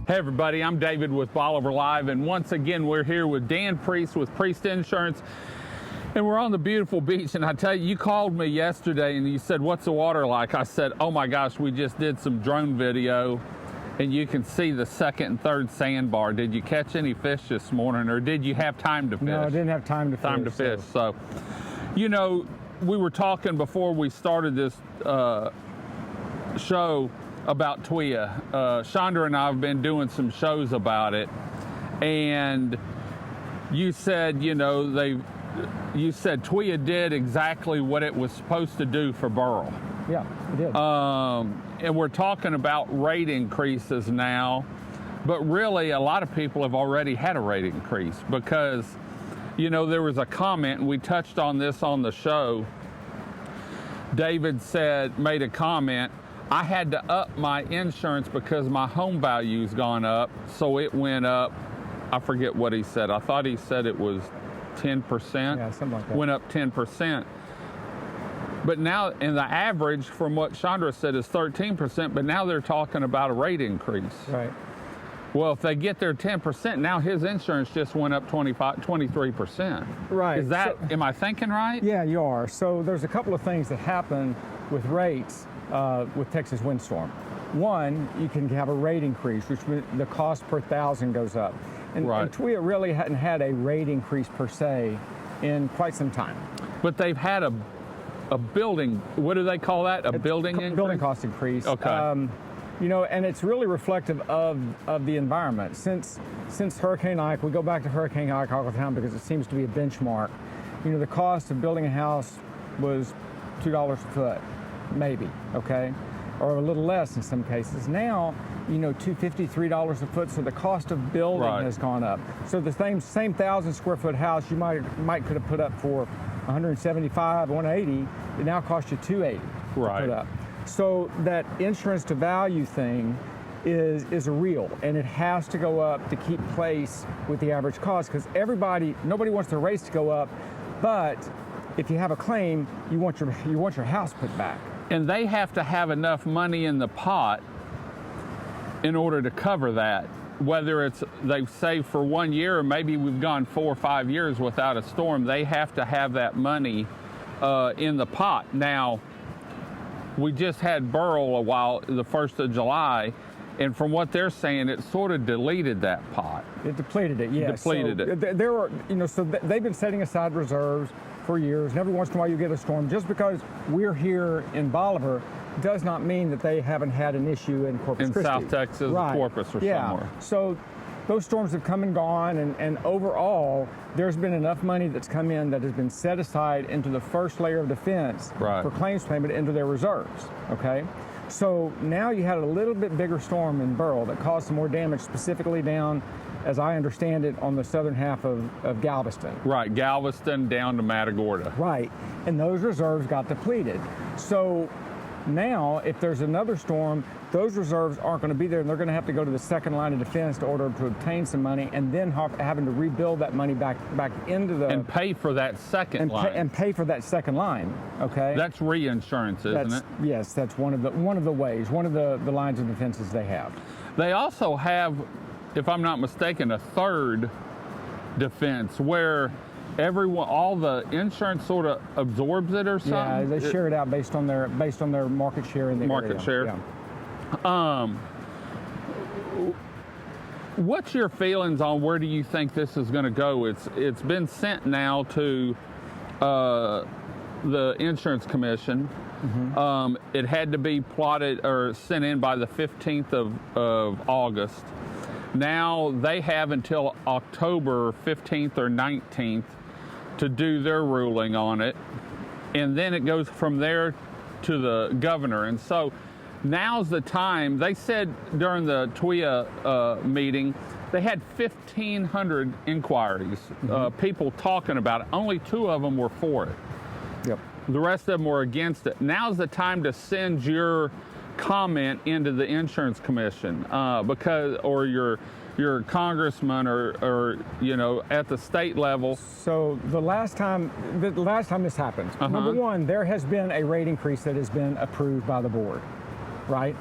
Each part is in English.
Hey everybody, I'm David with Bolivar Live, and once again we're here with Dan Priest with Priest Insurance, and we're on the beautiful beach. And I tell you, you called me yesterday and you said, what's the water like? I said, oh my gosh, we just did some drone video and you can see the second and third sandbar. Did you catch any fish this morning, or did you have time to fish? No, I didn't have time to fish. So, you know, we were talking before we started this show about TWIA. Chandra and I have been doing some shows about it, and you said, you know, you said TWIA did exactly what it was supposed to do for Beryl. Yeah, it did. And we're talking about rate increases now, but really a lot of people have already had a rate increase because, you know, there was a comment, and we touched on this on the show. David made a comment, I had to up my insurance because my home value's gone up, so it went up. I forget what he said. I thought he said it was 10%. Yeah, something like that. Went up 10%. But now, and the average from what Chandra said is 13%, but now they're talking about a rate increase. Right. Well, if they get their 10%, now his insurance just went up 23%. Right. Is that, am I thinking right? Yeah, you are. So there's a couple of things that happen with rates with Texas windstorm. One, you can have a rate increase, which the cost per thousand goes up. And, right. And TWIA really hadn't had a rate increase per se in quite some time. But they've had a building, what do they call that? Building increase? Building cost increase. Okay. You know, and it's really reflective of the environment. Since Hurricane Ike, we go back to Hurricane Ike all the time because it seems to be a benchmark. You know, the cost of building a house was $2 a foot, maybe, okay? Or a little less in some cases. Now, you know, $2.50, $3 a foot, so the cost of building has gone up. So the same 1,000 square foot house you might could have put up for 175, 180, it now costs you $280 to put up. So that insurance to value thing is real, and it has to go up to keep pace with the average cost, because nobody wants the rates to go up, but if you have a claim, you want your house put back. And they have to have enough money in the pot in order to cover that. Whether it's they've saved for 1 year, or maybe we've gone 4 or 5 years without a storm, they have to have that money in the pot. Now, we just had Beryl the 1st of July, and from what they're saying, it sort of deleted that pot. It depleted it, yes. Depleted it. There are, you know, so they've been setting aside reserves for years, and every once in a while you get a storm. Just because we're here in Bolivar does not mean that they haven't had an issue in Corpus Christi. In South Texas, Corpus, or somewhere. So those storms have come and gone, and overall, there's been enough money that's come in that has been set aside into the first layer of defense for claims payment into their reserves, okay? So now you had a little bit bigger storm in Beryl that caused some more damage, specifically down, as I understand it, on the southern half of Galveston. Right, Galveston down to Matagorda. Right, and those reserves got depleted. So now, if there's another storm, those reserves aren't going to be there, and they're going to have to go to the second line of defense to order to obtain some money, and then having to rebuild that money back into the... And pay for that second line. And pay for that second line, okay? That's reinsurance, isn't it? Yes, that's one of the ways, one of the lines of defenses they have. They also have, if I'm not mistaken, a third defense where all the insurance sort of absorbs it or something. Yeah, they share it out based on their market share in the market share. Yeah. What's your feelings on where do you think this is going to go? It's been sent now to the Insurance Commission. Mm-hmm. It had to be plotted or sent in by the 15th of August. Now they have until October 15th or 19th to do their ruling on it, and then it goes from there to the governor. And so now's the time. They said during the TWIA meeting they had 1,500 inquiries, people talking about it. Only 2 of them were for it. Yep. The rest of them were against it. Now's the time to send your comment into the Insurance Commission or your congressman or you know, at the state level. So the last time this happened, number one, there has been a rate increase that has been approved by the board, right?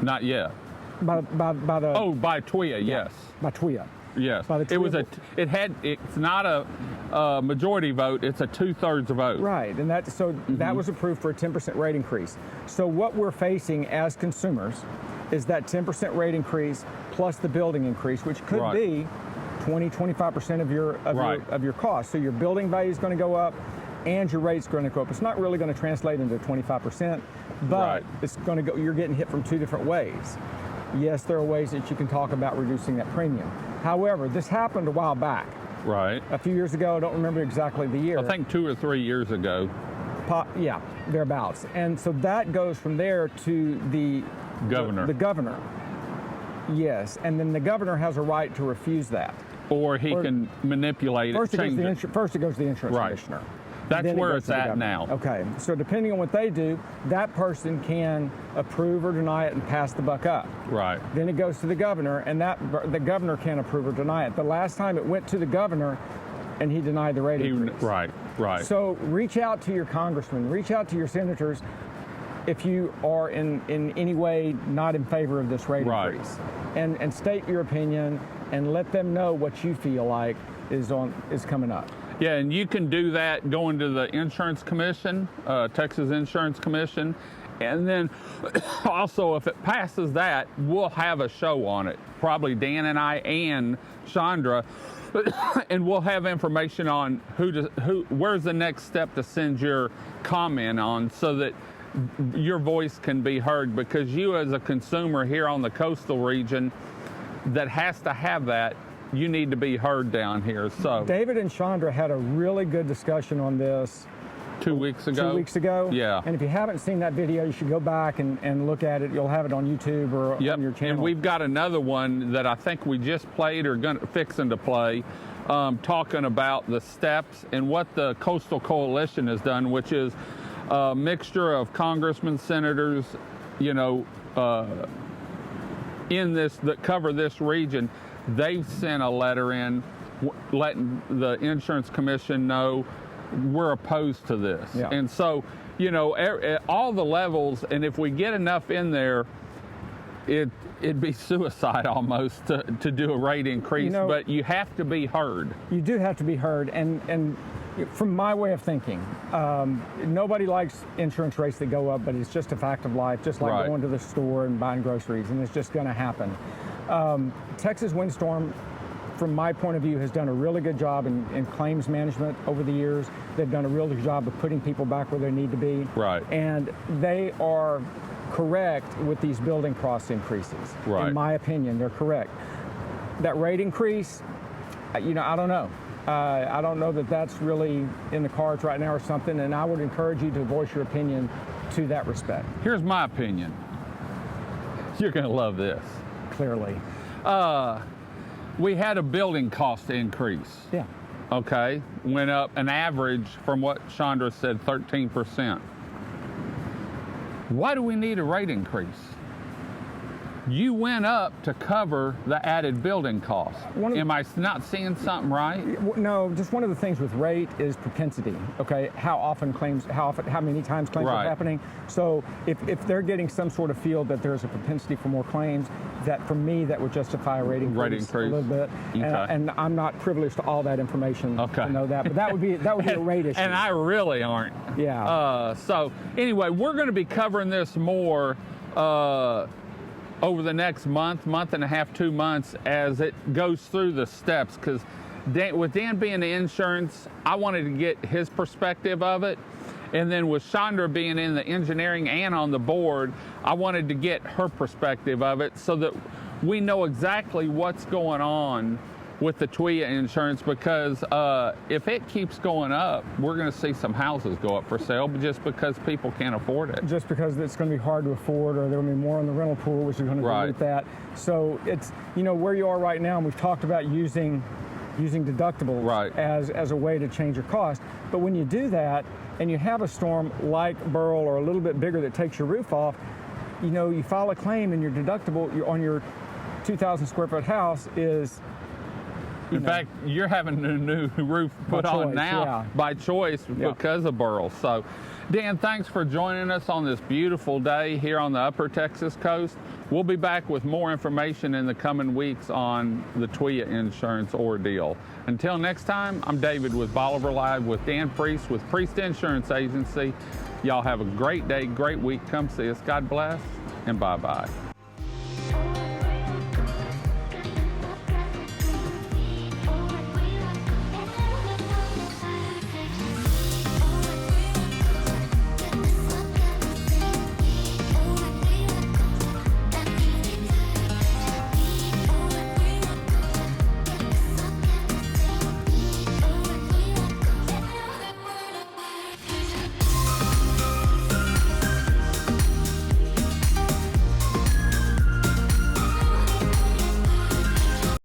Not yet. By the by TWIA, yes. by TWIA. Yes. By the It was TWIA it's not a majority vote, it's a 2/3 vote. Right, and that was approved for a 10% rate increase. So what we're facing as consumers is that 10% rate increase plus the building increase, which could be 20-25% of your cost. So your building value is going to go up and your rate's going to go up. It's not really going to translate into 25%, but it's going to go. You're getting hit from two different ways. Yes, there are ways that you can talk about reducing that premium. However, this happened a while back. Right. A few years ago, I don't remember exactly the year. I think 2 or 3 years ago. Yeah, thereabouts. And so that goes from there to the governor. The governor. Yes, and then the governor has a right to refuse that. Or he can manipulate first it, change it. First it goes to the insurance commissioner. That's Then where goes it's to the at governor. now. Okay, so depending on what they do, that person can approve or deny it and pass the buck up. Right. Then it goes to the governor, and the governor can approve or deny it. The last time it went to the governor, and he denied the rate increase. Right. So reach out to your congressman, reach out to your senators if you are in any way not in favor of this rate increase. And state your opinion and let them know what you feel like is coming up. Yeah, and you can do that going to the Insurance Commission, Texas Insurance Commission, and then also if it passes that, we'll have a show on it. Probably Dan and I and Chandra, and we'll have information on where's the next step to send your comment on so that your voice can be heard, because you as a consumer here on the coastal region that has to have that, you need to be heard down here. So David and Chandra had a really good discussion on this 2 weeks ago. 2 weeks ago. Yeah. And if you haven't seen that video, you should go back and look at it. You'll have it on YouTube or on your channel. And we've got another one that I think we just played or fixing to play, talking about the steps and what the Coastal Coalition has done, which is a mixture of congressmen, senators, in this that cover this region. They've sent a letter in letting the Insurance Commission know we're opposed to this. Yeah. And so, all the levels, and if we get enough in there, it'd be suicide almost to do a rate increase, but you have to be heard. You do have to be heard, and from my way of thinking, nobody likes insurance rates that go up, but it's just a fact of life, just like going to the store and buying groceries, and it's just going to happen. Texas Windstorm, from my point of view, has done a really good job in claims management over the years. They've done a really good job of putting people back where they need to be. Right. And they are correct with these building cost increases. Right. In my opinion, they're correct. That rate increase, I don't know. I don't know that that's really in the cards right now or something, and I would encourage you to voice your opinion to that respect. Here's my opinion. You're going to love this. Clearly. We had a building cost increase. Yeah. Okay. Went up an average, from what Chandra said, 13%. Why do we need a rate increase? You went up to cover the added building costs. Am I not seeing something right? No, just one of the things with rate is propensity. Okay, how many times claims are happening. So if they're getting some sort of feel that there's a propensity for more claims, that for me that would justify a rate increase a little bit. Okay. And I'm not privileged to all that information to know that, but that would be a rate issue. And I really aren't. Yeah. So anyway, we're going to be covering this more over the next month and a half, 2 months, as it goes through the steps, because with Dan being the insurance, I wanted to get his perspective of it, and then with Chandra being in the engineering and on the board, I wanted to get her perspective of it so that we know exactly what's going on with the TWIA insurance, because if it keeps going up, we're going to see some houses go up for sale just because people can't afford it. Just because it's going to be hard to afford, or there will be more on the rental pool, which is going to dilute that. So it's, where you are right now, and we've talked about using deductibles as a way to change your cost. But when you do that, and you have a storm like Beryl or a little bit bigger that takes your roof off, you file a claim, and your deductible on your 2,000 square foot house is, in fact, you're having a new roof put on now by choice because of Beryl. So, Dan, thanks for joining us on this beautiful day here on the Upper Texas coast. We'll be back with more information in the coming weeks on the TWIA insurance ordeal. Until next time, I'm David with Bolivar Live with Dan Priest with Priest Insurance Agency. Y'all have a great day, great week. Come see us. God bless, and bye-bye.